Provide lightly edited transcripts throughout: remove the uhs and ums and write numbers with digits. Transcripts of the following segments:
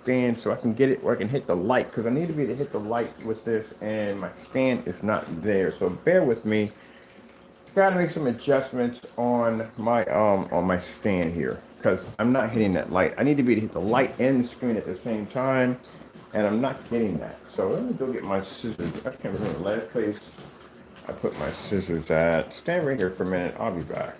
stand so I can get it where I can hit the light, because I need to be able to hit the light with this, and my stand is not there. So bear with me. Got to make some adjustments on my stand here, because I'm not hitting that light. I need to be able to hit the light and the screen at the same time, and I'm not getting that. So let me go get my scissors. I can't remember the last place I put my scissors at. Stand right here for a minute. I'll be back.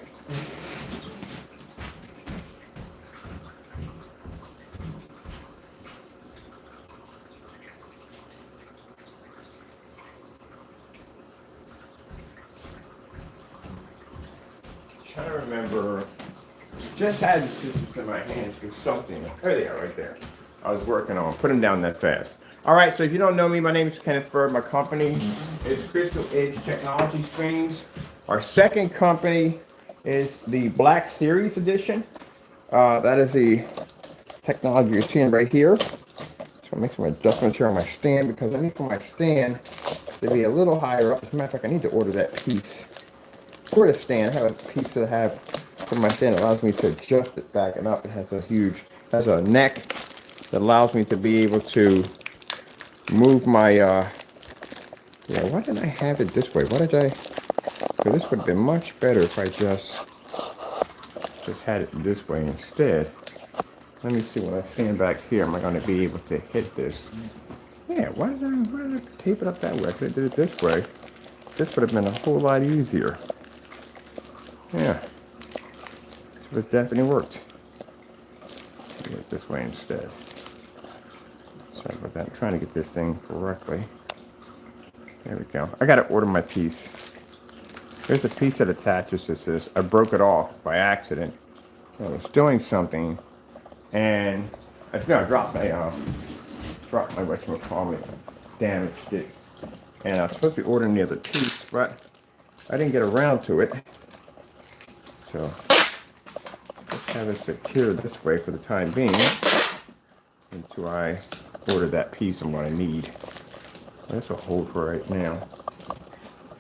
Trying to remember. Just had the scissors in my hands do something. There they are, right there. I was working on. Put them down that fast. All right. So if you don't know me, my name is Kenneth Bird. My company is Crystal Edge Technology Screens. Our second company is the Black Series Edition. That is the technology you're seeing right here. So I'll make some adjustments here on my stand, because I need for my stand to be a little higher up. As a matter of fact, I need to order that piece for the stand. I have a piece that I have for my stand that allows me to adjust it back and up. It has a neck that allows me to be able to move my, yeah, why didn't I have it this way? Because this would have been much better if I just had it this way instead. Let me see, when I stand back here, am I going to be able to hit this? Yeah, why did I tape it up that way? I could have did it this way. This would have been a whole lot easier. Yeah, so it definitely worked. Do it this way instead. Sorry about that. I'm trying to get this thing correctly. There we go. I got to order my piece. There's a piece that attaches to this. I broke it off by accident. I was doing something, and I dropped my whatchamacallit, damaged it. And I was supposed to be ordering the other piece, but I didn't get around to it. So let's have it secured this way for the time being until I order that piece I'm going to need. That's a hold for right now.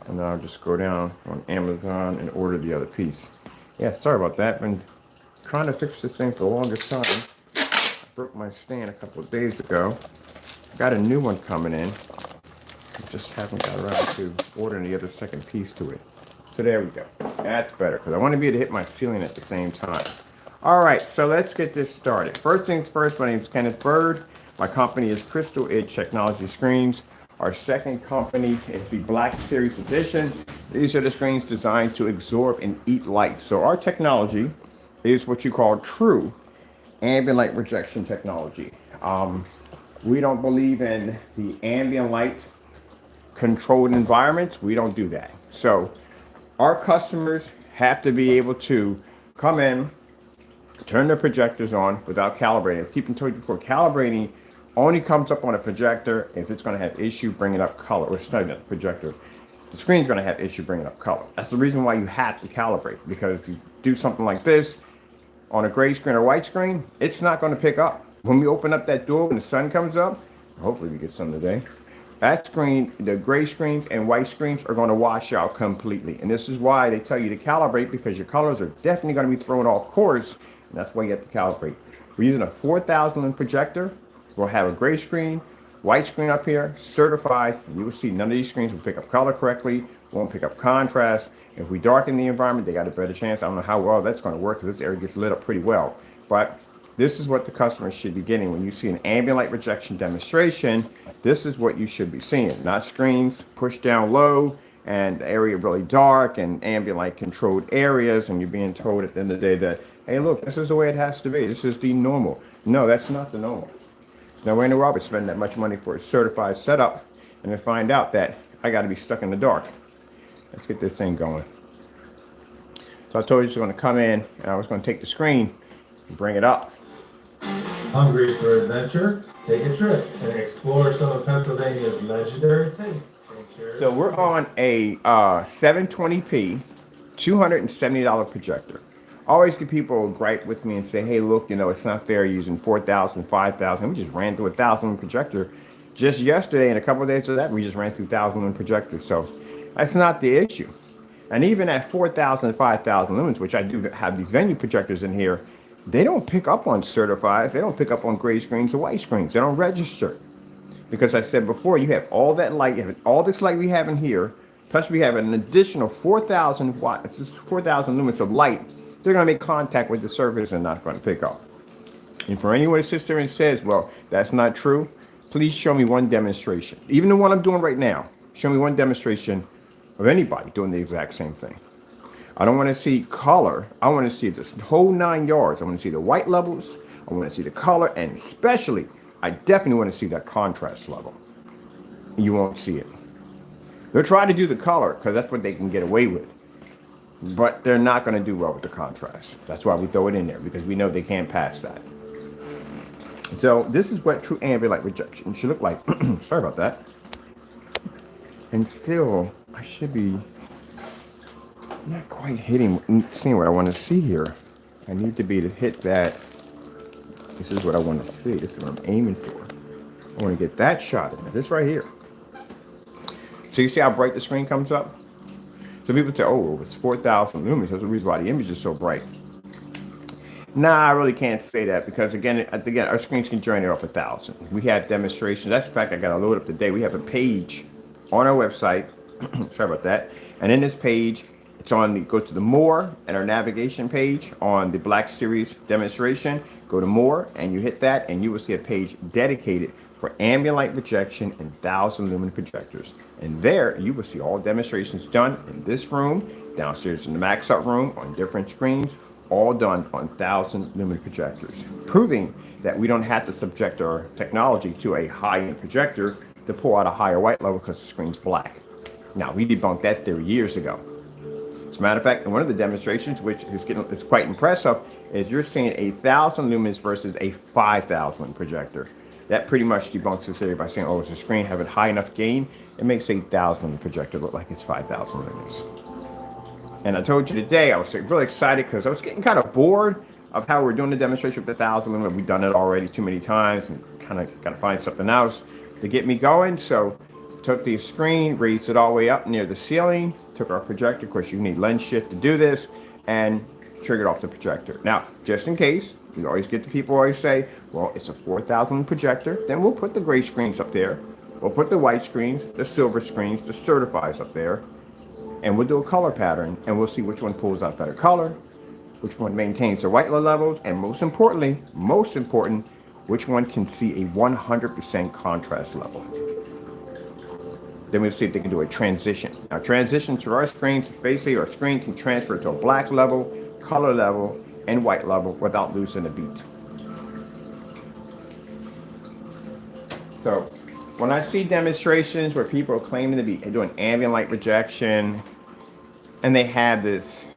And then I'll just go down on Amazon and order the other piece. Yeah, sorry about that. Been trying to fix this thing for the longest time. I broke my stand a couple of days ago. Got a new one coming in. I just haven't got around to ordering the other second piece to it. So there we go. That's better, because I want to be able to hit my ceiling at the same time. All right, so let's get this started. First things first, my name is Kenneth Bird. My company is Crystal Edge Technology Screens. Our second company is the Black Series Edition. These are the screens designed to absorb and eat light. So our technology is what you call true ambient light rejection technology. We don't believe in the ambient light controlled environments. We don't do that. So our customers have to be able to come in, turn their projectors on without calibrating. As keep in touch before, calibrating only comes up on a projector if it's going to have issue bringing up color. Or studying the projector, the screen's going to have issue bringing up color. That's the reason why you have to calibrate, because if you do something like this on a gray screen or white screen, it's not going to pick up. When we open up that door, when the sun comes up, hopefully we get some today, that screen, the gray screens and white screens are going to wash out completely. And this is why they tell you to calibrate, because your colors are definitely going to be thrown off course. And that's why you have to calibrate. We're using a 4,000 lumen projector. We'll have a gray screen, white screen up here, certified. You will see none of these screens will pick up color correctly, won't pick up contrast. If we darken the environment, they got a better chance. I don't know how well that's going to work, because this area gets lit up pretty well. But this is what the customer should be getting. When you see an ambient light rejection demonstration, this is what you should be seeing. Not screens pushed down low and the area really dark and ambient light controlled areas, and you're being told at the end of the day that, hey, look, this is the way it has to be. This is the normal. No, that's not the normal. No way in the world I would spend that much money for a certified setup and then find out that I got to be stuck in the dark. Let's get this thing going. So I told you I was going to come in and I was going to take the screen and bring it up. Hungry for adventure? Take a trip and explore some of Pennsylvania's legendary tastes. So we're on a 720p, $270 projector. I always get people gripe with me and say, hey, look, you know, it's not fair using 4,000, 5,000. We just ran through a 1,000 lumen projector just yesterday, and a couple of days of that, we just ran through 1,000 lumen projectors. So that's not the issue. And even at 4,000, 5,000 lumens, which I do have these venue projectors in here, they don't pick up on certifieds. They don't pick up on gray screens or white screens. They don't register. Because I said before, you have all that light, you have all this light we have in here, plus we have an additional 4,000 watts, 4,000 lumens of light. They're going to make contact with the surface and not going to pick up. And for anyone who sits there and says, well, that's not true, please show me one demonstration. Even the one I'm doing right now, show me one demonstration of anybody doing the exact same thing. I don't want to see color. I want to see this whole 9 yards. I want to see the white levels. I want to see the color, and especially, I definitely want to see that contrast level. You won't see it. They'll try to do the color because that's what they can get away with. But they're not going to do well with the contrast. That's why we throw it in there, because we know they can't pass that. So this is what true ambient light rejection should look like. Sorry about that. And still, I should be not quite seeing what I want to see here. I need to be to hit that. This is what I want to see. This is what I'm aiming for. I want to get that shot in there. This right here. So you see how bright the screen comes up? So people say, oh, it's 4,000 lumens. That's the reason why the image is so bright. Nah, I really can't say that because again, our screens can generate off 1,000. We have demonstrations. That's the fact I got to load up today. We have a page on our website. Sorry about that. And in this page, it's go to the more and our navigation page on the Black Series demonstration. Go to more and you hit that and you will see a page dedicated for ambient light rejection and 1,000 lumen projectors. And there you will see all demonstrations done in this room, downstairs in the max out room on different screens, all done on 1,000 lumen projectors, proving that we don't have to subject our technology to a high-end projector to pull out a higher white level because the screen's black. Now, we debunked that theory years ago. As a matter of fact, in one of the demonstrations, which is quite impressive, is you're seeing 1,000 lumens versus a 5,000 lumen projector. That pretty much debunks this theory by saying, oh, is the screen having high enough gain? It makes 8,000 lumen projector look like it's 5,000 lumens. And I told you today, I was really excited because I was getting kind of bored of how we're doing the demonstration with the 1,000 lumen. We've done it already too many times and kind of got to find something else to get me going. So took the screen, raised it all the way up near the ceiling, took our projector. Of course, you need lens shift to do this, and triggered off the projector. Now, just in case, we always get the people always say, well, it's a 4,000 projector. Then we'll put the gray screens up there. We'll put the white screens, the silver screens, the certifies up there. And we'll do a color pattern, and we'll see which one pulls out better color, which one maintains the white levels, and most important, which one can see a 100% contrast level. Then we'll see if they can do a transition. Now, transition to our screens, basically our screen can transfer to a black level, color level, and white level without losing a beat. So when I see demonstrations where people are claiming to be doing ambient light rejection, and they have this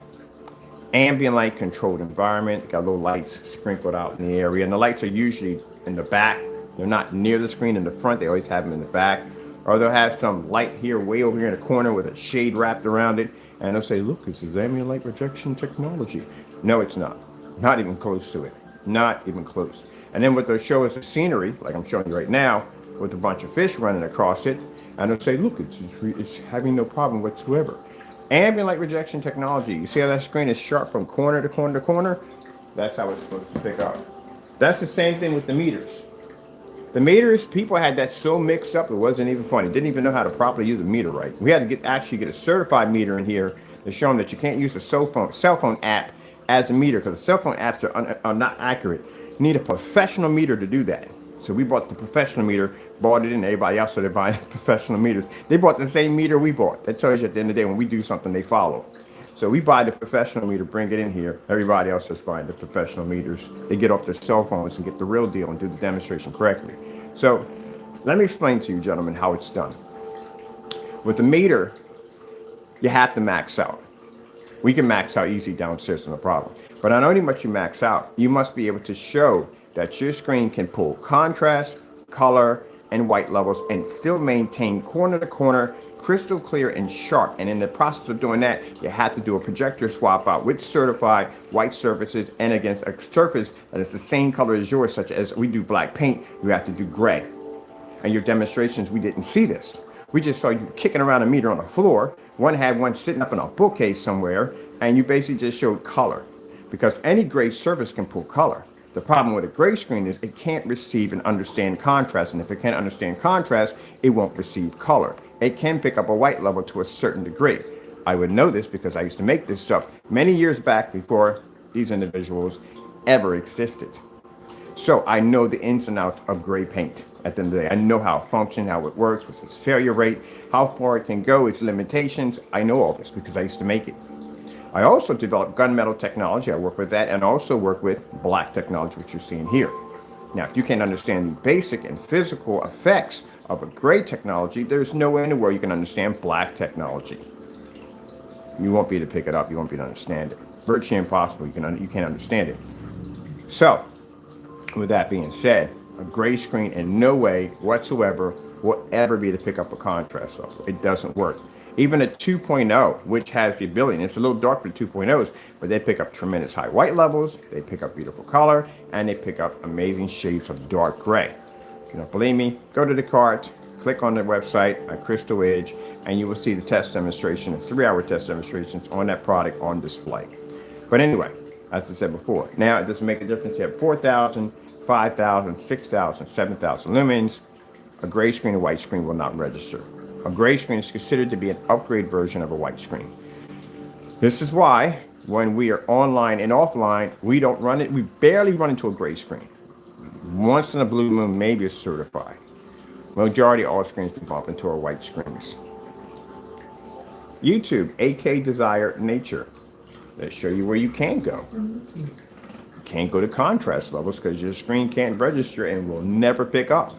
ambient light controlled environment, got little lights sprinkled out in the area, and the lights are usually in the back. They're not near the screen in the front. They always have them in the back. Or they'll have some light here, way over here in the corner with a shade wrapped around it, and they'll say, look, this is ambient light rejection technology. No, it's not. Not even close to it. Not even close. And then what they'll show is the scenery, like I'm showing you right now, with a bunch of fish running across it, and they'll say, look, it's having no problem whatsoever. Ambient light rejection technology. You see how that screen is sharp from corner to corner to corner? That's how it's supposed to pick up. That's the same thing with the meters. The meters, people had that so mixed up, it wasn't even funny. Didn't even know how to properly use a meter right. We had to actually get a certified meter in here to show them that you can't use a cell phone app as a meter, because the cell phone apps are not accurate. You need a professional meter to do that. So we bought the professional meter, bought it in. Everybody else started buying professional meters. They bought the same meter we bought. That tells you at the end of the day, when we do something, they follow. So we buy the professional meter, bring it in here. Everybody else is buying the professional meters. They get off their cell phones and get the real deal and do the demonstration correctly. So let me explain to you, gentlemen, how it's done. With the meter, you have to max out. We can max out easy downstairs, no problem. But not only must you max out, you must be able to show that your screen can pull contrast, color, and white levels and still maintain corner to corner, crystal clear and sharp. And in the process of doing that, you have to do a projector swap out with certified white surfaces and against a surface that is the same color as yours, such as we do black paint, you have to do gray. And your demonstrations, we didn't see this. We just saw you kicking around a meter on the floor. One had one sitting up in a bookcase somewhere, and you basically just showed color. because any gray surface can pull color. The problem with a gray screen is it can't receive and understand contrast, and if it can't understand contrast, it won't receive color. It can pick up a white level to a certain degree. I would know this because I used to make this stuff many years back before these individuals ever existed. So I know the ins and outs of gray paint. At the end of the day, I know how it functions, how it works, what's its failure rate, how far it can go, its limitations. I know all this because I used to make it. I also developed gunmetal technology. I work with that, and also work with black technology, which you're seeing here. Now, if you can't understand the basic and physical effects of a gray technology, there's no way in the world you can understand black technology. You won't be able to pick it up. You won't be able to understand it. Virtually impossible. You can't understand it. So, with that being said, a gray screen in no way whatsoever will ever be able to pick up a contrast level. It doesn't work. Even a 2.0, which has the ability, and it's a little dark for the 2.0s, but they pick up tremendous high white levels, they pick up beautiful color, and they pick up amazing shades of dark gray. If you don't believe me, go to the cart, click on the website at Crystal Edge, and you will see the test demonstration, the 3-hour test demonstrations on that product on display. But anyway, as I said before, now it doesn't make a difference. You have 4,000, 5,000, 6,000, 7,000 lumens. A gray screen or white screen will not register. A gray screen is considered to be an upgrade version of a white screen. This is why when we are online and offline, we don't run it. We barely run into a gray screen. Once in a blue moon, maybe it's certified. Majority of all screens we bump into are white screens. YouTube, AK Desire Nature. They show you where you can go. You can't go to contrast levels because your screen can't register and will never pick up.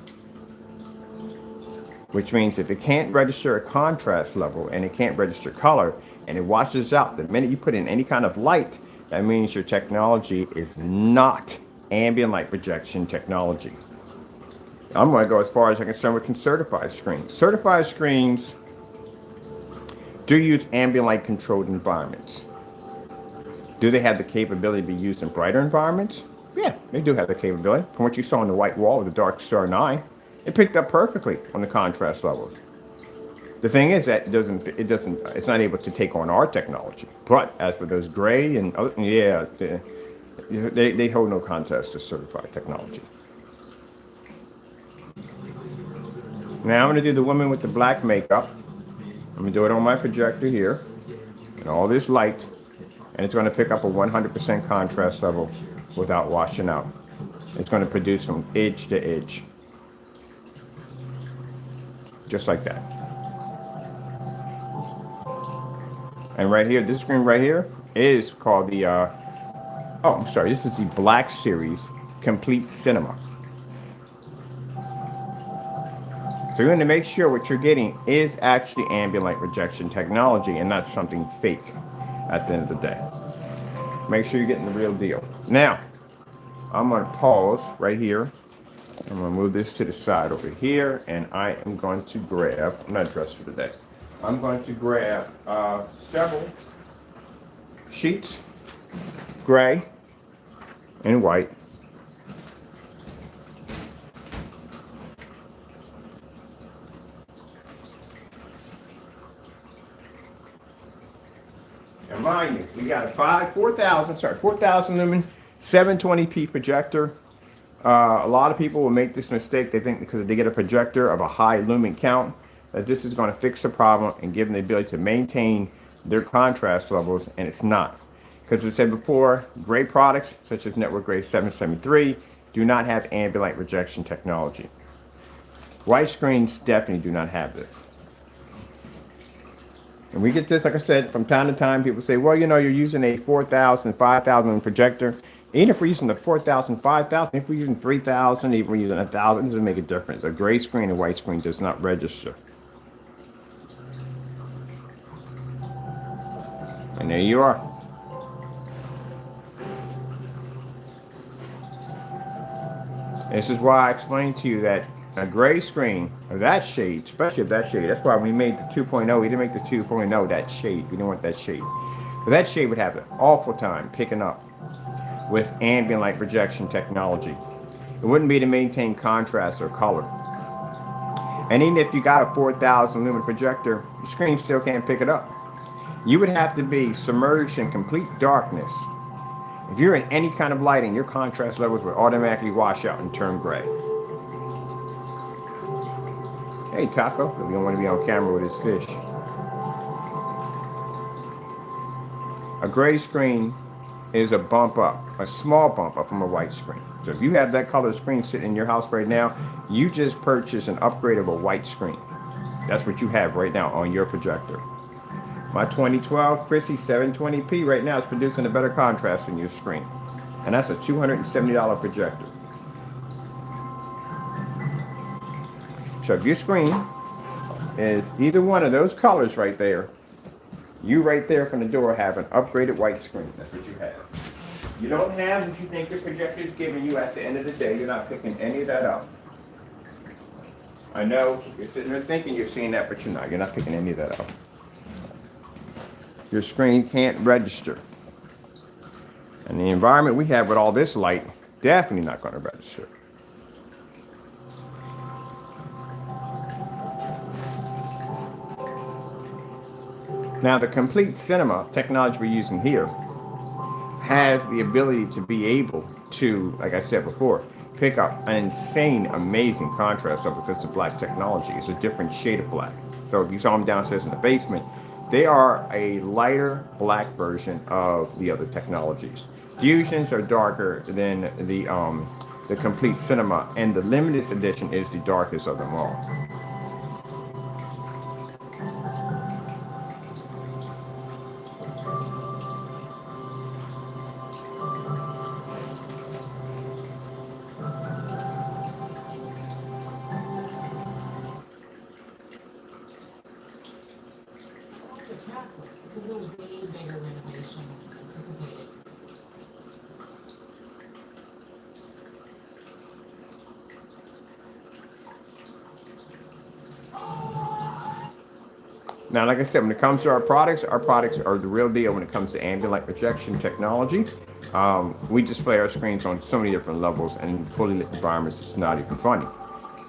Which means if it can't register a contrast level and it can't register color and it washes out the minute you put in any kind of light, that means your technology is not ambient light projection technology. I'm going to go as far as I'm concerned with certified screens. Certified screens do use ambient light controlled environments. Do they have the capability to be used in brighter environments? Yeah, they do have the capability. From what you saw on the white wall with the Dark Star 9, it picked up perfectly on the contrast levels. The thing is that it's not able to take on our technology. But as for those gray and other, yeah, they hold no contest to certified technology. Now I'm going to do the woman with the black makeup. I'm going to do it on my projector here, and all this light, and it's going to pick up a 100% contrast level without washing out. It's going to produce from edge to edge. Just like that. And right here, this screen right here is called the, this is the Black Series Complete Cinema. So you're going to make sure what you're getting is actually ambient light rejection technology and not something fake at the end of the day. Make sure you're getting the real deal. Now, I'm going to pause right here. I'm going to move this to the side over here, and I am going to grab, I'm not dressed for the day. I'm going to grab several sheets, gray and white. And mind you, we got a 4,000 lumen, 720p projector. A lot of people will make this mistake. They think because they get a projector of a high lumen count, that this is going to fix the problem and give them the ability to maintain their contrast levels, and it's not. Because as I said before, gray products, such as Network Gray 773, do not have ambient light rejection technology. White screens definitely do not have this. And we get this, like I said, from time to time, people say, well, you know, you're using a 4,000, 5,000 projector. Even if we're using the 4,000, 5,000, if we're using 3,000, even if we're using 1,000, it doesn't make a difference. A gray screen and white screen does not register. And there you are. This is why I explained to you that a gray screen of that shade, especially of that shade, that's why we made the 2.0, we didn't make the 2.0 that shade. We didn't want that shade. But that shade would have an awful time picking up with ambient light projection technology. It wouldn't be to maintain contrast or color. And even if you got a 4,000 lumen projector, your screen still can't pick it up. You would have to be submerged in complete darkness If you're in any kind of lighting, your contrast levels will automatically wash out and turn gray. Hey, Taco, we don't want to be on camera with his fish. A gray screen is a bump up, a small bump up from a white screen. So if you have that color screen sitting in your house right now, you just purchased an upgrade of a white screen. That's what you have right now on your projector. My 2012 Chrissy 720p right now is producing a better contrast in your screen. And that's a $270 projector. So if your screen is either one of those colors right there, you right there from the door have an upgraded white screen. That's what you have. You don't have what you think your projector is giving you at the end of the day. You're not picking any of that up. I know you're sitting there thinking you're seeing that, but you're not. You're not picking any of that up. Your screen can't register. And the environment we have with all this light, definitely not going to register. Now, the complete cinema technology we're using here has the ability to be able to, like I said before, pick up an insane, amazing contrast level because the black technology is a different shade of black. So if you saw them downstairs in the basement, they are a lighter black version of the other technologies. Fusions are darker than the complete cinema, and the limited edition is the darkest of them all. This is a way bigger renovation than anticipated. Now, like I said, when it comes to our products are the real deal when it comes to ambient light projection technology. We display our screens on so many different levels, and in fully lit environments, it's not even funny.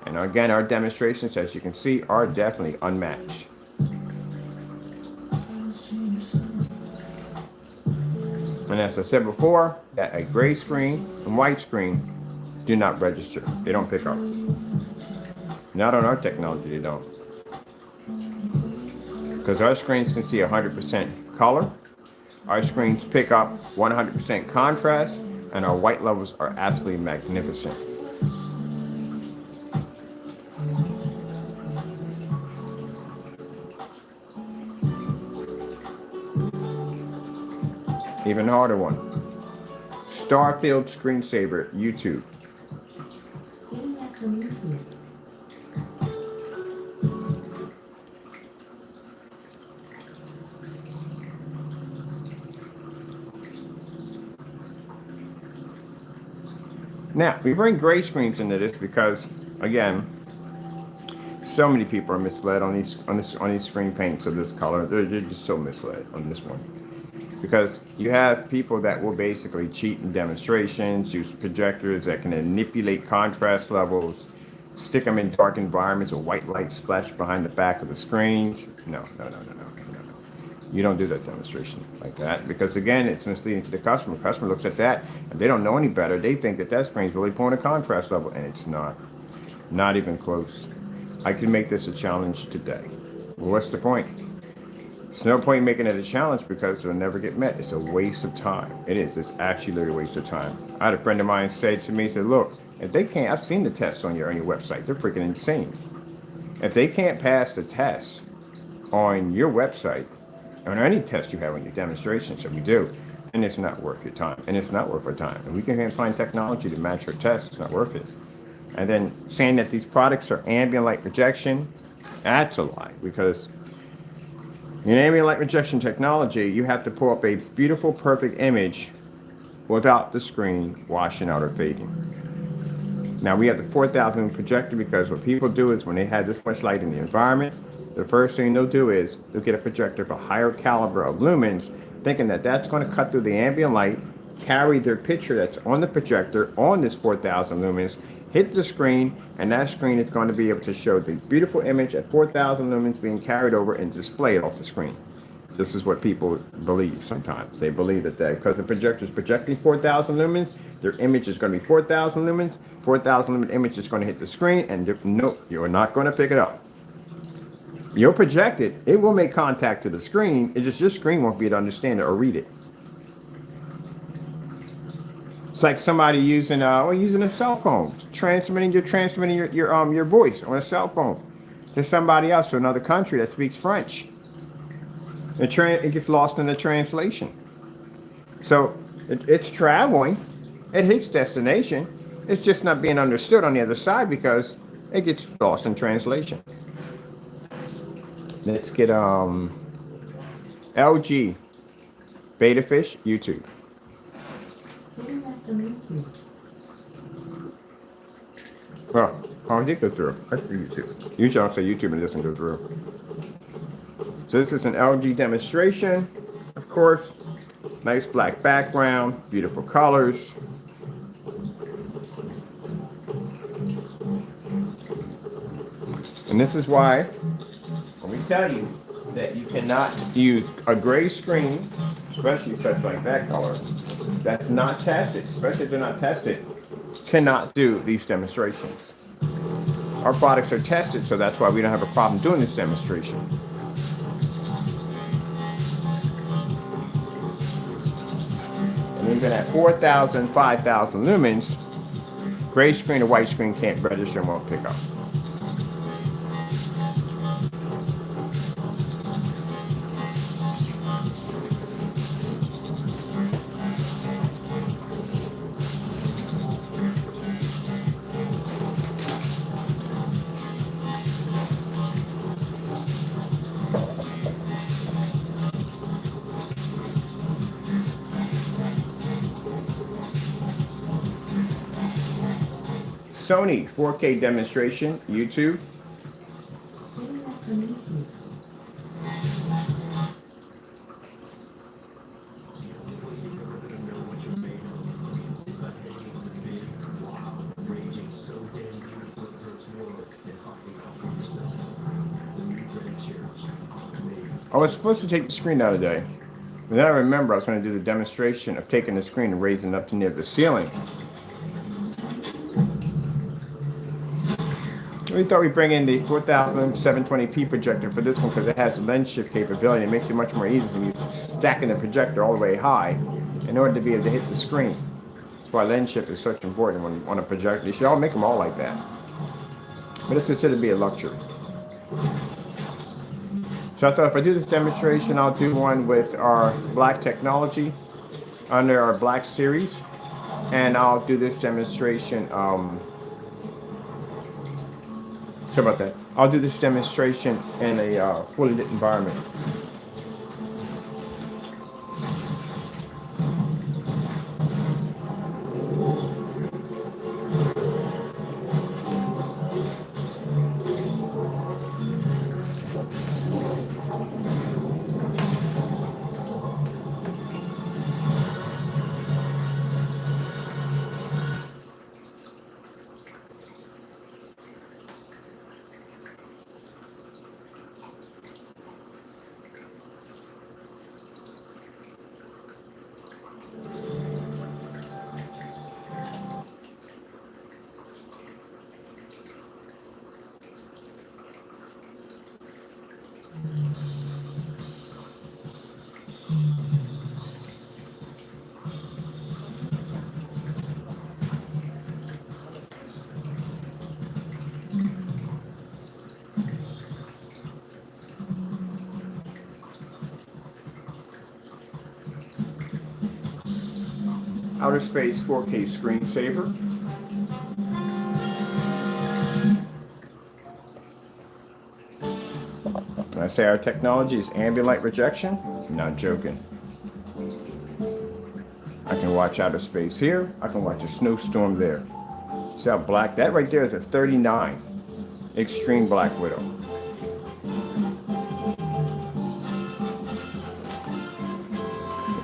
And again, our demonstrations, as you can see, are definitely unmatched. And as I said before, that a gray screen and white screen do not register. They don't pick up. Not on our technology, they don't. Because our screens can see 100% color. Our screens pick up 100% contrast, and our white levels are absolutely magnificent. Even harder one. Starfield Screensaver, YouTube. Getting that from YouTube. Now, we bring gray screens into this because, again, so many people are misled on these screen paints of this color. They're just so misled on this one. Because you have people that will basically cheat in demonstrations, use projectors that can manipulate contrast levels, stick them in dark environments with white light splashed behind the back of the screens. No. You don't do that demonstration like that because, again, it's misleading to the customer. The customer looks at that and they don't know any better. They think that screen is really pulling a contrast level, and it's not. Not even close. I can make this a challenge today. Well, what's the point? There's no point in making it a challenge because it'll never get met. It's a waste of time. It is. It's actually literally a waste of time. I had a friend of mine say to me, he said, look, if they can't, I've seen the tests on your website. They're freaking insane. If they can't pass the test on your website, or any test you have on your demonstrations that we do, then it's not worth your time. And it's not worth our time. And we can find technology to match our tests. It's not worth it. And then saying that these products are ambient light projection, that's a lie because in ambient light projection technology, you have to pull up a beautiful, perfect image without the screen washing out or fading. Now, we have the 4000 projector because what people do is when they have this much light in the environment, the first thing they'll do is they'll get a projector for higher caliber of lumens, thinking that that's going to cut through the ambient light, carry their picture that's on the projector on this 4000 lumens, hit the screen, and that screen is going to be able to show the beautiful image at 4,000 lumens being carried over and display it off the screen. So This is what people believe sometimes. They believe that because the projector is projecting 4,000 lumens, their image is going to be 4,000 lumens. 4,000 lumen image is going to hit the screen, and no, you're not going to pick it up. You'll project it. It will make contact to the screen. It's just your screen won't be able to understand it or read it. It's like somebody using a cell phone, transmitting your voice on a cell phone to somebody else, to another country that speaks French. It gets lost in the translation. So it's traveling, it hits destination. It's just not being understood on the other side because it gets lost in translation. Let's get LG Beta Fish YouTube. Well, how did it go through? That's the YouTube. Usually I'll say YouTube and it doesn't go through. So this is an LG demonstration, of course. Nice black background, beautiful colors. And this is why when we tell you that you cannot use a gray screen, especially such like that color, that's not tested, especially if they're not tested, cannot do these demonstrations. Our products are tested, so that's why we don't have a problem doing this demonstration. And even at 4,000, 5,000 lumens, gray screen or white screen can't register and won't pick up. Sony 4K demonstration, YouTube. I was supposed to take the screen out today, but then I remember I was going to do the demonstration of taking the screen and raising it up to near the ceiling. We thought we'd bring in the 4720p projector for this one because it has lens shift capability. It makes it much more easy when you're stacking the projector all the way high in order to be able to hit the screen. That's why lens shift is such important when you want a projector. You should all make them all like that. But it's considered to be a luxury. So I thought if I do this demonstration, I'll do one with our black technology under our black series. And I'll do this demonstration, sorry about that. I'll do this demonstration in a fully lit environment. Outer Space 4K screensaver. When I say our technology is ambient light rejection, I'm not joking. I can watch outer space here. I can watch a snowstorm there. See how black? That right there is a 39 Extreme Black Widow.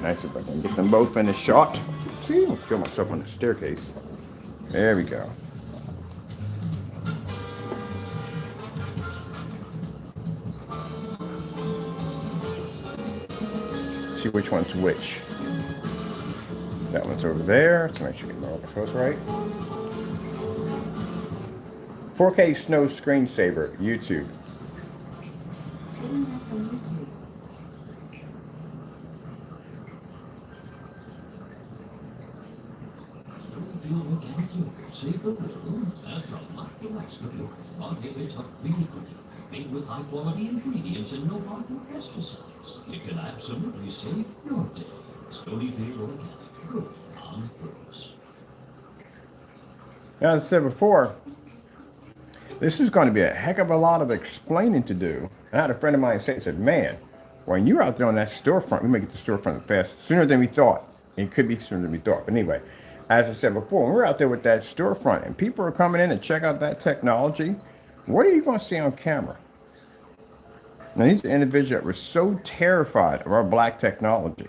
Nice if I can get them both in a shot. See, I'll kill myself on the staircase. There we go. see which one's which. That one's over there. So make sure you get all the photos right. 4K Snow Screensaver, YouTube. Snowfield organic yogurt, save the world. That's a lot to ask of yogurt, but if it's a really good yogurt, made with high quality ingredients and no harmful pesticides, it can absolutely save your day. Stonyfield organic, good on purpose. Now, as I said before, this is going to be a heck of a lot of explaining to do. I had a friend of mine say, he said, man, when you're out there on that storefront, we make it to the storefront fast, sooner than we thought. It could be sooner than we thought. But anyway, as I said before, when we're out there with that storefront and people are coming in to check out that technology, what are you going to see on camera? Now, these are individuals that were so terrified of our black technology.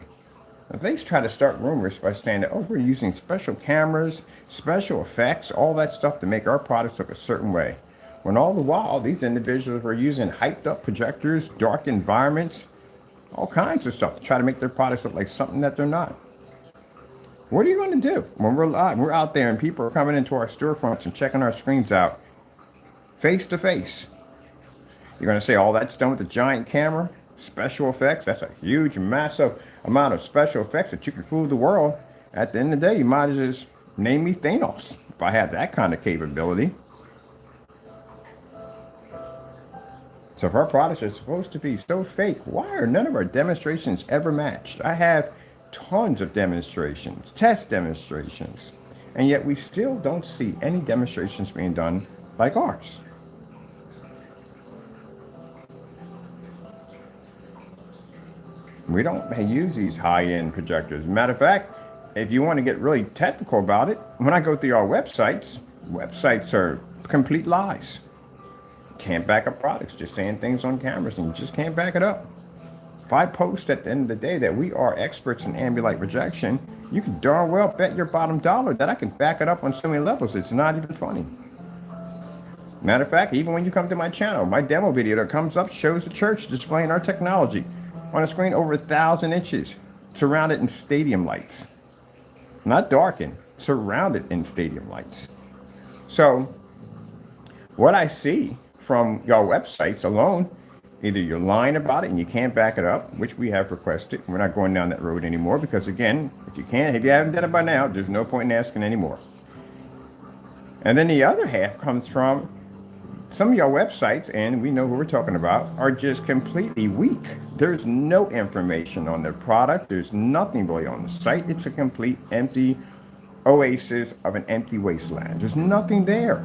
Now, they try to start rumors by saying that, oh, we're using special cameras, special effects, all that stuff to make our products look a certain way. When all the while, these individuals were using hyped up projectors, dark environments, all kinds of stuff to try to make their products look like something that they're not. What are you going to do when we're live? We're out there and people are coming into our storefronts and checking our screens out face to face. You're going to say all that's done with a giant camera, special effects. That's a huge, massive amount of special effects that you can fool the world. At the end of the day, you might as well just name me Thanos if I had that kind of capability. So if our products are supposed to be so fake, why are none of our demonstrations ever matched? I have tons of demonstrations, test demonstrations, and yet we still don't see any demonstrations being done like ours. We don't use these high-end projectors. Matter of fact, if you want to get really technical about it, when I go through our websites are complete lies. Can't back up products, just saying things on cameras, and you just can't back it up. If I post at the end of the day that we are experts in ambient light projection, you can darn well bet your bottom dollar that I can back it up on so many levels, it's not even funny. Matter of fact, even when you come to my channel, my demo video that comes up shows the church displaying our technology on a screen over 1,000 inches, surrounded in stadium lights. Not darkened, surrounded in stadium lights. So, what I see from your websites alone, either you're lying about it and you can't back it up, which we have requested. We're not going down that road anymore because, again, if you haven't done it by now, there's no point in asking anymore. And then the other half comes from some of your websites, and we know who we're talking about, are just completely weak. There's no information on their product. There's nothing really on the site. It's a complete empty oasis of an empty wasteland. There's nothing there,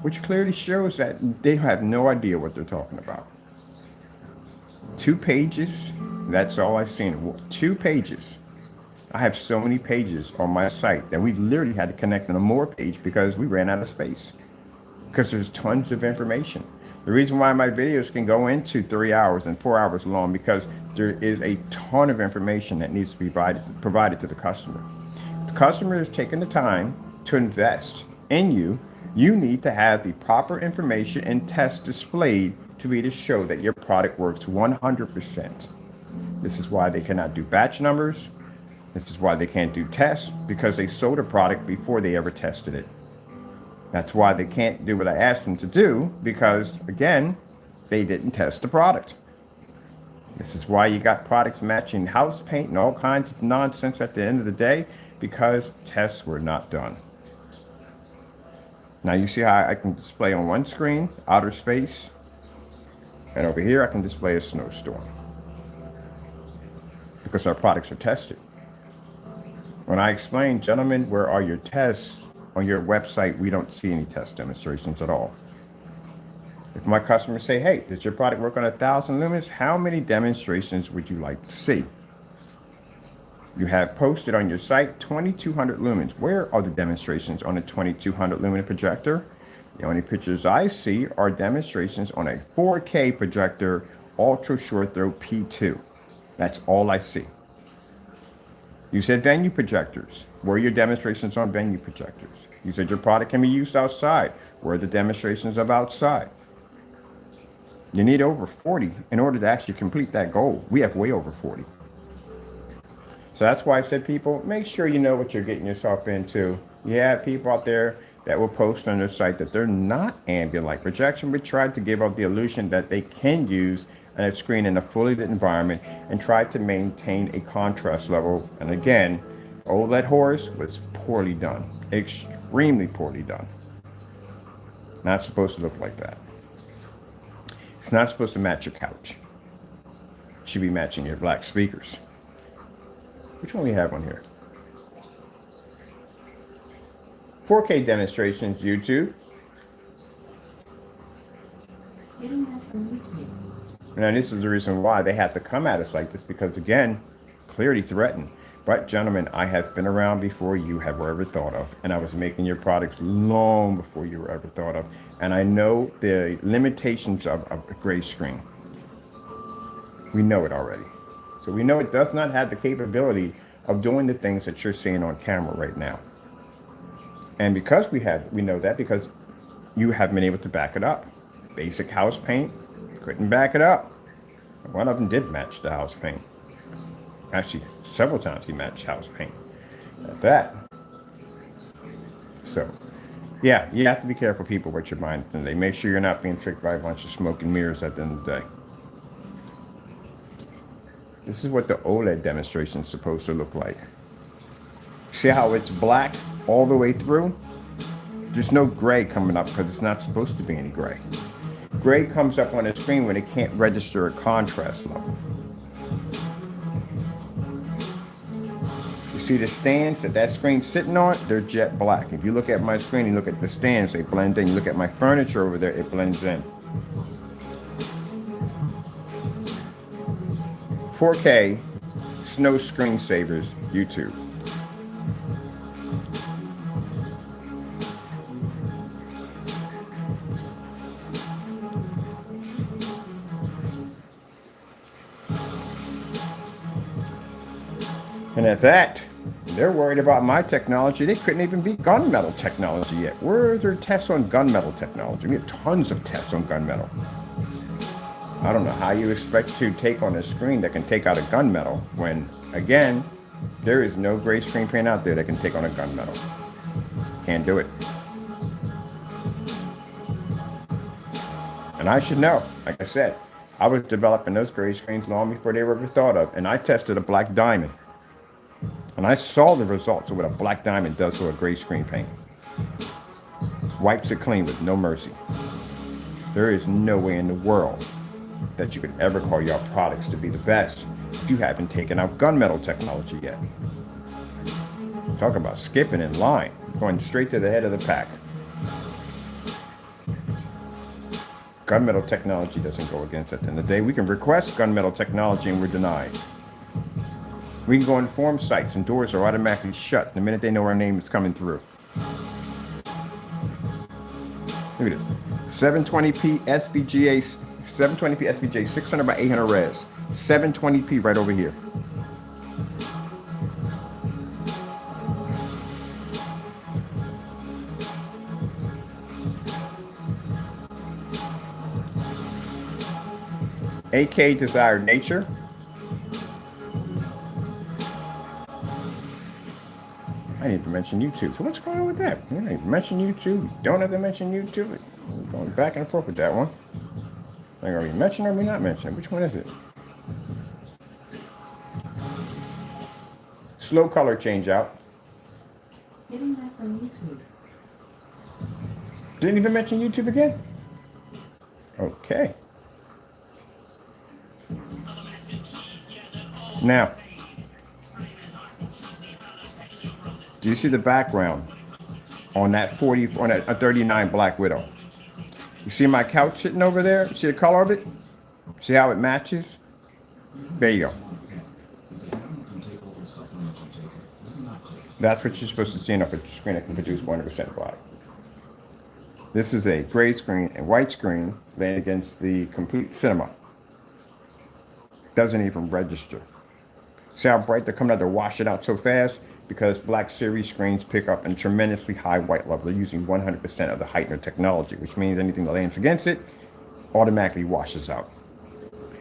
which clearly shows that they have no idea what they're talking about. 2 pages, that's all I've seen. 2 pages. I have so many pages on my site that we literally had to connect on a more page because we ran out of space. Because there's tons of information. The reason why my videos can go into 3 hours and 4 hours long, because there is a ton of information that needs to be provided to the customer. If the customer is taking the time to invest in you, you need to have the proper information and tests displayed to be to show that your product works 100%. This is why they cannot do batch numbers. This is why they can't do tests, because they sold a product before they ever tested it. That's why they can't do what I asked them to do, because, again, they didn't test the product. This is why you got products matching house paint and all kinds of nonsense at the end of the day, because tests were not done. Now you see how I can display on one screen, outer space, and over here I can display a snowstorm, because our products are tested. When I explain, gentlemen, where are your tests? On your website, we don't see any test demonstrations at all. If my customers say, hey, does your product work on 1,000 lumens? How many demonstrations would you like to see? You have posted on your site 2,200 lumens. Where are the demonstrations on a 2,200 lumen projector? The only pictures I see are demonstrations on a 4K projector, ultra short throw P2. That's all I see. You said venue projectors. Where are your demonstrations on venue projectors? You said your product can be used outside. Where are the demonstrations of outside? You need over 40 in order to actually complete that goal. We have way over 40. So that's why I said, people, make sure you know what you're getting yourself into. You have people out there that will post on their site that they're not ambient light projection, but try to give out the illusion that they can use a screen in a fully lit environment and try to maintain a contrast level. And again, OLED horse was poorly done, extremely poorly done. Not supposed to look like that. It's not supposed to match your couch. It should be matching your black speakers. Which one we have on here? 4K demonstrations, YouTube. Getting that from YouTube. Now, this is the reason why they have to come at us like this, because again, clearly threatened. But gentlemen, I have been around before you have ever thought of, and I was making your products long before you were ever thought of. And I know the limitations of a gray screen. We know it already. So we know it does not have the capability of doing the things that you're seeing on camera right now. And because we know that because you have been able to back it up. Basic house paint, couldn't back it up. One of them did match the house paint. Actually, several times he matched house paint. At that. So, yeah, you have to be careful, people, what you're buying today. Make sure you're not being tricked by a bunch of smoke and mirrors at the end of the day. This is what the OLED demonstration is supposed to look like. See how it's black all the way through? There's no gray coming up because it's not supposed to be any gray. Gray comes up on the screen when it can't register a contrast level. You see the stands that screen's sitting on? They're jet black. If you look at my screen and look at the stands, they blend in. You look at my furniture over there, it blends in. 4K, snow screensavers, YouTube. And at that, they're worried about my technology. They couldn't even beat gunmetal technology yet. Where are their tests on gunmetal technology? We have tons of tests on gunmetal. I don't know how you expect to take on a screen that can take out a gunmetal when, again, there is no gray screen paint out there that can take on a gunmetal. Can't do it. And I should know. Like I said, I was developing those gray screens long before they were ever thought of. And I tested a black diamond. And I saw the results of what a black diamond does to a gray screen paint. Wipes it clean with no mercy. There is no way in the world that you could ever call your products to be the best if you haven't taken out gunmetal technology yet. Talk about skipping in line, going straight to the head of the pack. Gunmetal technology doesn't go against it. At the end of the day, we can request gunmetal technology and we're denied. We can go on form sites and doors are automatically shut the minute they know our name is coming through. Look at this. 720p SVGA, 720p SVGA, 600 by 800 res. 720p right over here. AK Desired Nature. I didn't even mention YouTube. So what's going on with that? You didn't even mention YouTube. You don't have to mention YouTube. We're going back and forth with that one. Are we mentioning or are we not mentioning? Which one is it? Slow color change out. Getting that from YouTube. Didn't even mention YouTube again? Okay. Now, do you see the background on that 39 Black Widow? You see my couch sitting over there? See the color of it? See how it matches? There you go. That's what you're supposed to see on a screen that can produce 100% black. This is a gray screen and white screen laying against the complete cinema. Doesn't even register. See how bright they're coming out? They're washing out so fast because Black Series screens pick up a tremendously high white level. They're using 100% of the heightener technology, which means anything that lands against it automatically washes out.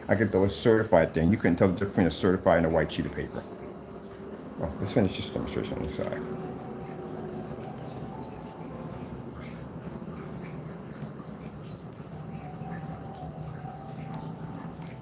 I could throw a certified thing. You couldn't tell the difference between a certified and a white sheet of paper. Well, let's finish this demonstration on the side.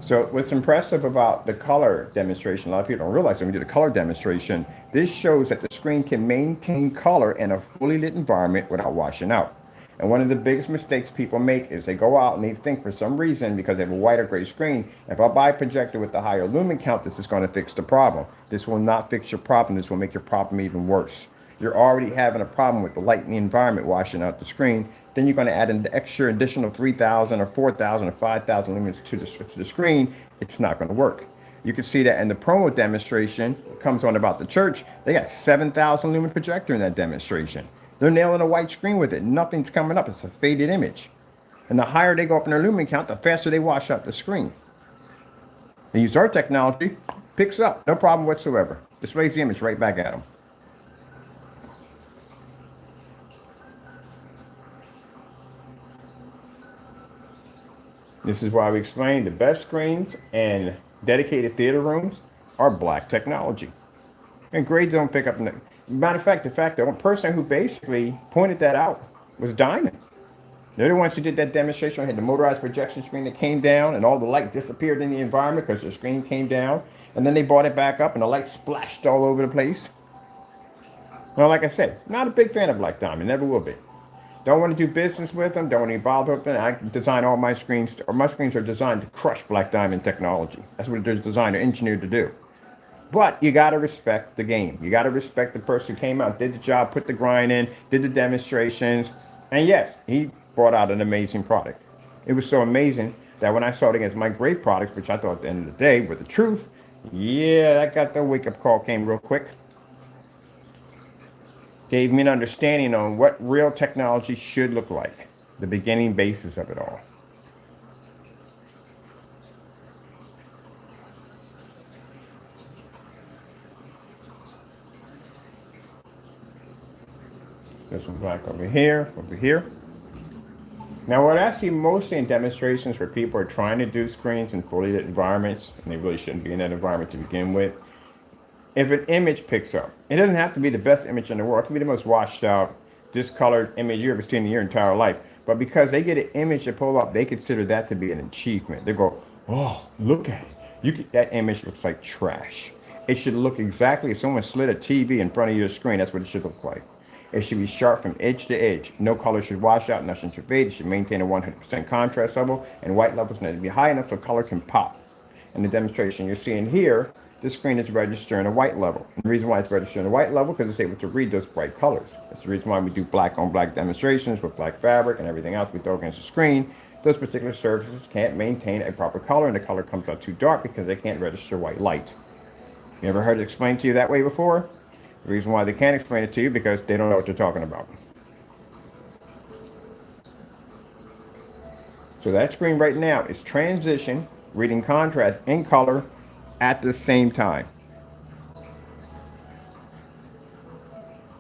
So what's impressive about the color demonstration, a lot of people don't realize when we do the color demonstration, this shows that the screen can maintain color in a fully lit environment without washing out. And one of the biggest mistakes people make is they go out and they think for some reason, because they have a white or gray screen, if I buy a projector with the higher lumen count, this is going to fix the problem. This will not fix your problem. This will make your problem even worse. You're already having a problem with the light in the environment washing out the screen. Then you're going to add an extra additional 3,000 or 4,000 or 5,000 lumens to the screen. It's not going to work. You can see that in the promo demonstration. It comes on about the church. They got 7,000 lumen projector in that demonstration. They're nailing a white screen with it. Nothing's coming up. It's a faded image. And the higher they go up in their lumen count, the faster they wash out the screen. They use our technology, picks up, no problem whatsoever. Displays the image right back at them. This is why we explain the best screens and dedicated theater rooms are black technology. And grades don't pick up. Matter of fact, the one person who basically pointed that out was Diamond. They're the ones who did that demonstration. Had the motorized projection screen that came down and all the light disappeared in the environment because the screen came down. And then they brought it back up and the light splashed all over the place. Well, like I said, not a big fan of Black Diamond, never will be. Don't want to do business with them. Don't want to bother with them. I design all my screens, or my screens are designed to crush Black Diamond technology. That's what they're designed or engineered to do. But you got to respect the game. You got to respect the person who came out, did the job, put the grind in, did the demonstrations. And yes, he brought out an amazing product. It was so amazing that when I saw it against my great products, which I thought at the end of the day were the truth, yeah, that got the wake-up call came real quick. Gave me an understanding on what real technology should look like, the beginning basis of it all. This one back over here, over here. Now what I see mostly in demonstrations where people are trying to do screens in fully lit environments, and they really shouldn't be in that environment to begin with, if an image picks up, it doesn't have to be the best image in the world. It can be the most washed out, discolored image you ever seen in your entire life. But because they get an image to pull up, they consider that to be an achievement. They go, oh, look at it. That image looks like trash. It should look exactly, if someone slid a TV in front of your screen, that's what it should look like. It should be sharp from edge to edge. No color should wash out, nothing should fade. It should maintain a 100% contrast level, and white levels need to be high enough so color can pop. In the demonstration you're seeing here, this screen is registering a white level. And the reason why it's registering a white level because it's able to read those bright colors. That's the reason why we do black on black demonstrations with black fabric and everything else we throw against the screen. Those particular surfaces can't maintain a proper color, and the color comes out too dark because they can't register white light. You ever heard it explained to you that way before? The reason why they can't explain it to you because they don't know what they're talking about. So that screen right now is transition, reading contrast and color at the same time.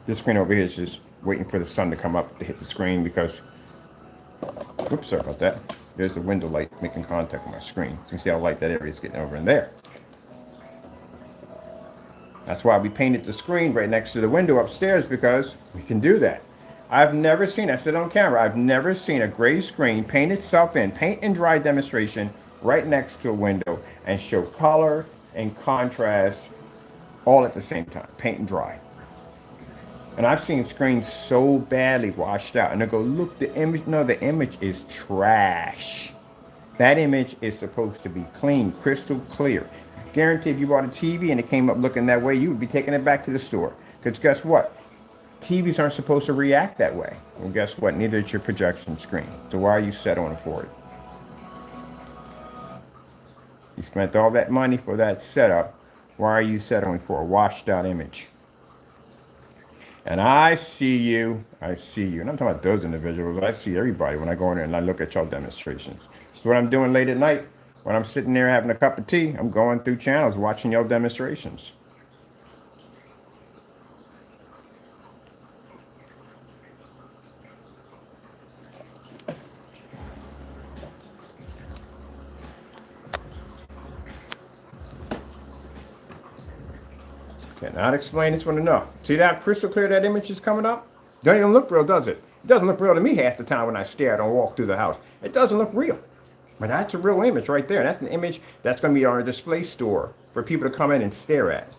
This screen over here is just waiting for the sun to come up to hit the screen because, oops, sorry about that. There's the window light making contact with my screen. So you can see how light that area is getting over in there. That's why we painted the screen right next to the window upstairs, because we can do that. I've never seen, I said on camera, I've never seen a gray screen paint itself in, paint and dry demonstration right next to a window and show color and contrast all at the same time, paint and dry. And I've seen screens so badly washed out and they go, look, the image, no, the image is trash. That image is supposed to be clean, crystal clear. Guarantee if you bought a TV and it came up looking that way, you would be taking it back to the store. Because guess what? TVs aren't supposed to react that way. Well, guess what? Neither is your projection screen. So why are you settling for it? You spent all that money for that setup. Why are you settling for a washed out image? And I see you. And I'm talking about those individuals. I see everybody when I go in there and I look at y'all demonstrations. So what I'm doing late at night, when I'm sitting there having a cup of tea, I'm going through channels, watching y'all demonstrations. Cannot explain this one enough. See that crystal clear that image is coming up? Don't even look real, does it? It doesn't look real to me half the time when I stare at it and walk through the house. It doesn't look real. But that's a real image right there. That's an image that's going to be on our display store for people to come in and stare at.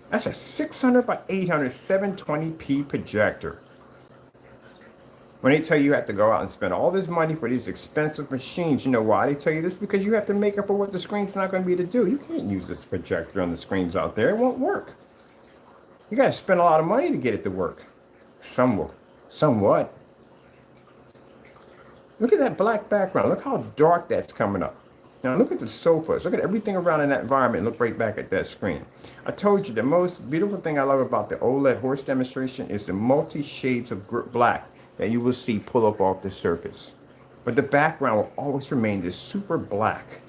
That's a 600 by 800 720p projector. When they tell you you have to go out and spend all this money for these expensive machines, you know why they tell you this? Because you have to make up for what the screen's not going to be able to do. You can't use this projector on the screens out there. It won't work. You got to spend a lot of money to get it to work. Somewhat. Look at that black background. Look how dark that's coming up. Now look at the sofas. Look at everything around in that environment. Look right back at that screen. I told you the most beautiful thing I love about the OLED horse demonstration is the multi-shades of black that you will see pull up off the surface. But the background will always remain this super black.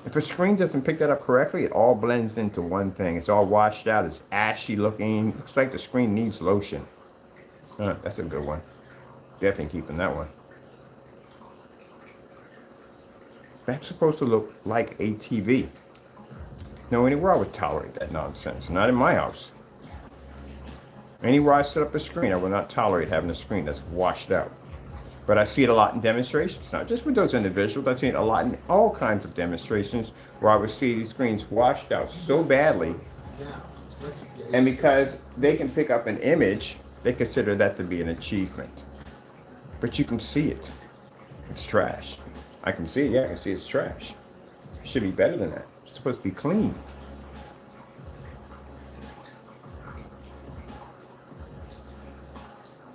If a screen doesn't pick that up correctly, it all blends into one thing. It's all washed out. It's ashy looking. Looks like the screen needs lotion. That's a good one. Definitely keeping that one. That's supposed to look like a TV. No, anywhere I would tolerate that nonsense. Not in my house. Anywhere I set up a screen, I will not tolerate having a screen that's washed out. But I see it a lot in demonstrations, not just with those individuals. I've seen it a lot in all kinds of demonstrations where I would see these screens washed out so badly. And because they can pick up an image, they consider that to be an achievement. But you can see it. It's trash. I can see it. Yeah, I can see it's trash. It should be better than that. It's supposed to be clean.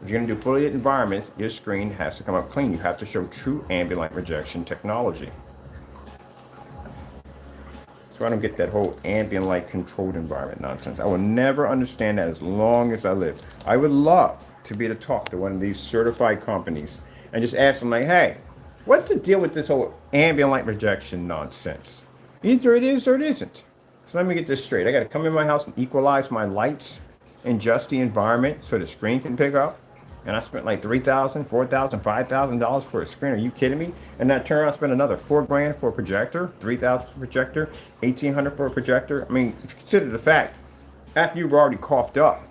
If you're going to do fully lit environments, your screen has to come up clean. You have to show true ambient light rejection technology. So I don't get that whole ambient light controlled environment nonsense. I will never understand that as long as I live. I would love to be able to talk to one of these certified companies and just ask them like, hey, what's the deal with this whole ambient light rejection nonsense? Either it is or it isn't. So let me get this straight. I got to come in my house and equalize my lights and adjust the environment so the screen can pick up. And I spent like $3,000, $4,000, $5,000 for a screen. Are you kidding me? And then I turn around and spend another $4,000 for a projector, $3,000 for a projector, $1,800 for a projector. I mean, consider the fact, after you've already coughed up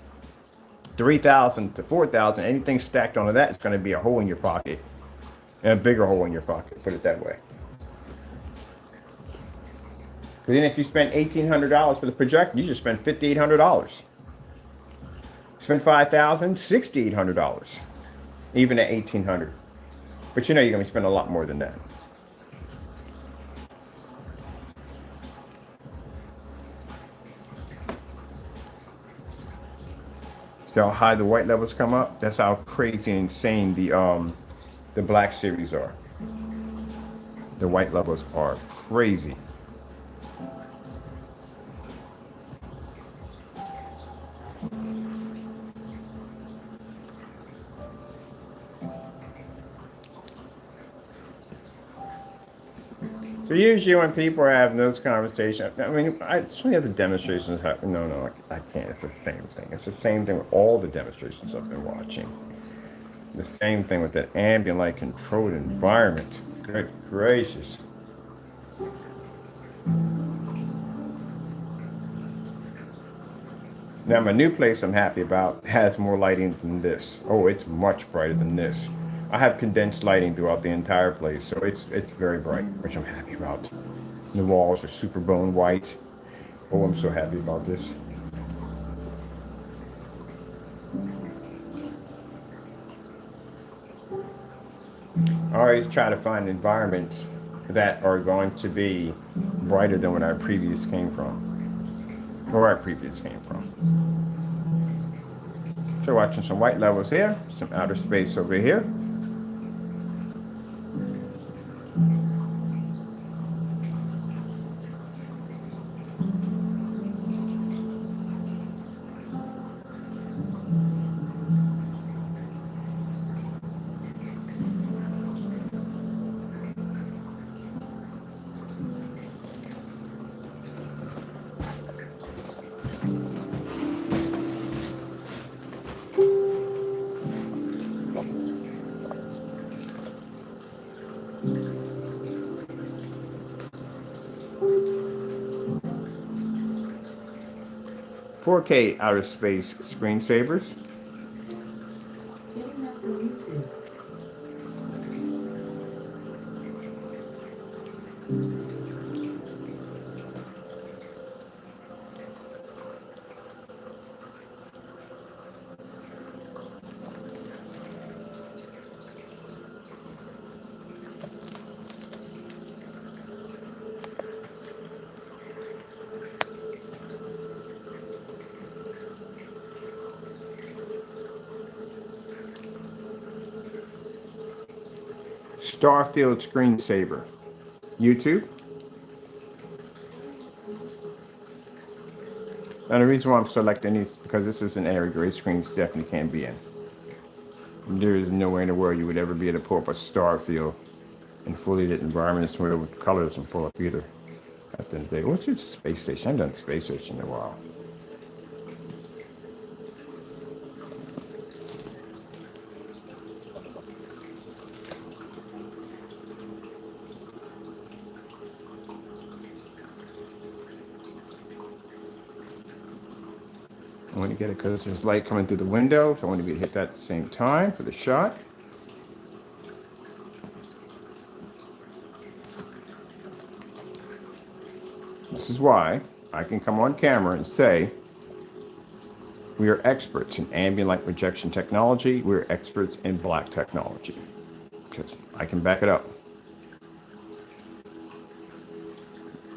$3,000 to $4,000, anything stacked onto that is going to be a hole in your pocket, and a bigger hole in your pocket. Put it that way. Because then if you spend $1,800 for the projector, you just spend $5,800. Spend $5,000, $6,800, even at $1,800. But you know you're going to spend a lot more than that. See how high the white levels come up? That's how crazy and insane the black series are. The white levels are crazy. So usually when people are having those conversations, I mean, some of the other demonstrations happen. No, I can't. It's the same thing. It's the same thing with all the demonstrations I've been watching. The same thing with that ambient light controlled environment. Good gracious. Now my new place I'm happy about has more lighting than this. Oh, it's much brighter than this. I have condensed lighting throughout the entire place, so it's very bright, which I'm happy about. The walls are super bone white. Oh, I'm so happy about this. I always try to find environments that are going to be brighter than what our previous came from. Where our previous came from. So watching some white levels here, some outer space over here. 4K outer space screensavers. Getting that from YouTube. Starfield screensaver. YouTube. And the reason why I'm selecting these is because this is an area gray screens definitely can't be in. There is nowhere in the world you would ever be able to pull up a Starfield in fully lit environments where the color doesn't pull up either. At the end of the day, what's your space station? I haven't done space station in a while. I want to get it because there's light coming through the window, so I want to be able to hit that at the same time for the shot. This is why I can come on camera and say we are experts in ambient light projection technology. We're experts in black technology because I can back it up.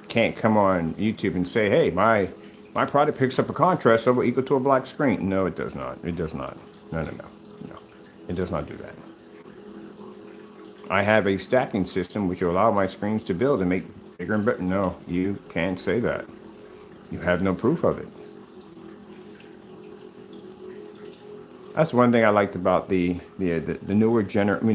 Can't come on YouTube and say, hey, my product picks up a contrast level equal to a black screen. No, it does not. It does not. No. It does not do that. I have a stacking system which will allow my screens to build and make bigger and better. No, you can't say that. You have no proof of it. That's one thing I liked about the newer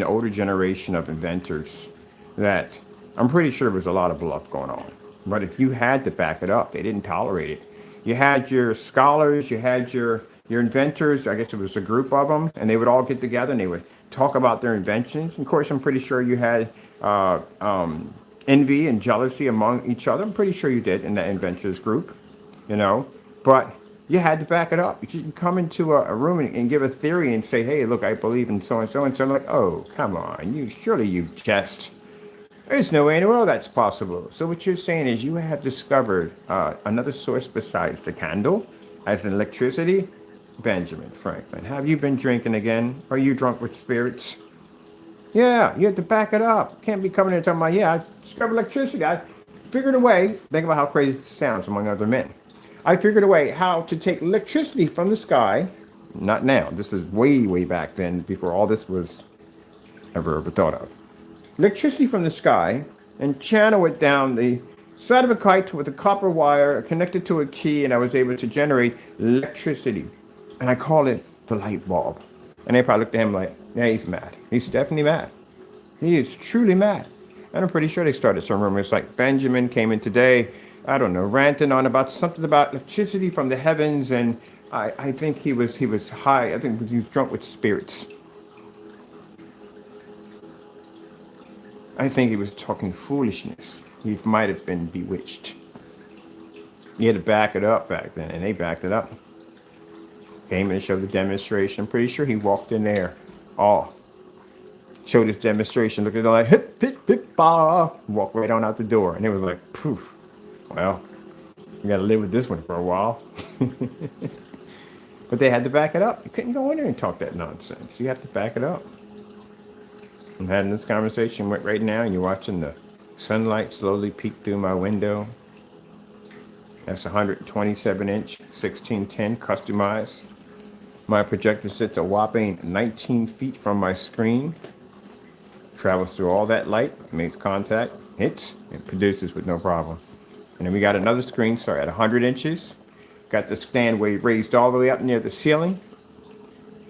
older generation of inventors, that I'm pretty sure there was a lot of bluff going on. But if you had to back it up, they didn't tolerate it. You had your scholars, you had your inventors, I guess it was a group of them, and they would all get together and they would talk about their inventions. Of course, I'm pretty sure you had envy and jealousy among each other. I'm pretty sure you did in that inventors group, but you had to back it up. You can come into a room and give a theory and say, hey, look, I believe in so and so. And so I'm like, oh, come on, surely you jest. There's no way in the world that's possible. So what you're saying is you have discovered another source besides the candle, as in electricity. Benjamin Franklin, have you been drinking again? Are you drunk with spirits? Yeah, you have to back it up. Can't be coming in and talking about, yeah, I discovered electricity. I figured a way. Think about how crazy it sounds among other men. I figured a way how to take electricity from the sky. Not now. This is way, way back then, before all this was ever thought of. Electricity from the sky and channel it down the side of a kite with a copper wire connected to a key, and I was able to generate electricity. And I call it the light bulb. And they probably looked at him like, yeah, he's mad. He's definitely mad. He is truly mad. And I'm pretty sure they started some rumors like Benjamin came in today, I don't know, ranting on about something about electricity from the heavens, and I think he was high. I think he was drunk with spirits. I think he was talking foolishness. He might have been bewitched. You had to back it up back then, and they backed it up. Came in and showed the demonstration. I'm pretty sure he walked in there, showed his demonstration, looked at it like, hip, hip, hip, bah, walked right on out the door. And it was like, poof, well, you got to live with this one for a while. But they had to back it up. You couldn't go in there and talk that nonsense. You have to back it up. I'm having this conversation right now, and you're watching the sunlight slowly peek through my window. That's 127-inch, 1610 customized. My projector sits a whopping 19 feet from my screen. Travels through all that light, makes contact, hits, and produces with no problem. And then we got another screen, at 100 inches. Got the stand raised all the way up near the ceiling.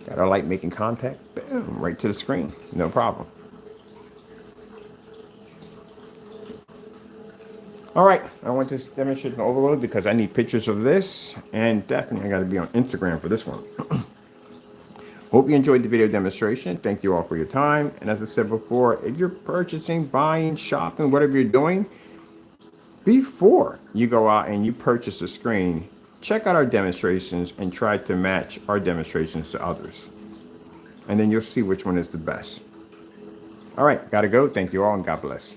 Got our light making contact, boom, right to the screen, no problem. All right, I want this demonstration overload because I need pictures of this, and definitely I got to be on Instagram for this one. Hope you enjoyed the video demonstration. Thank you all for your time. And as I said before, if you're purchasing, buying, shopping, whatever you're doing, before you go out and you purchase a screen, check out our demonstrations and try to match our demonstrations to others. And then you'll see which one is the best. All right, gotta go. Thank you all and God bless.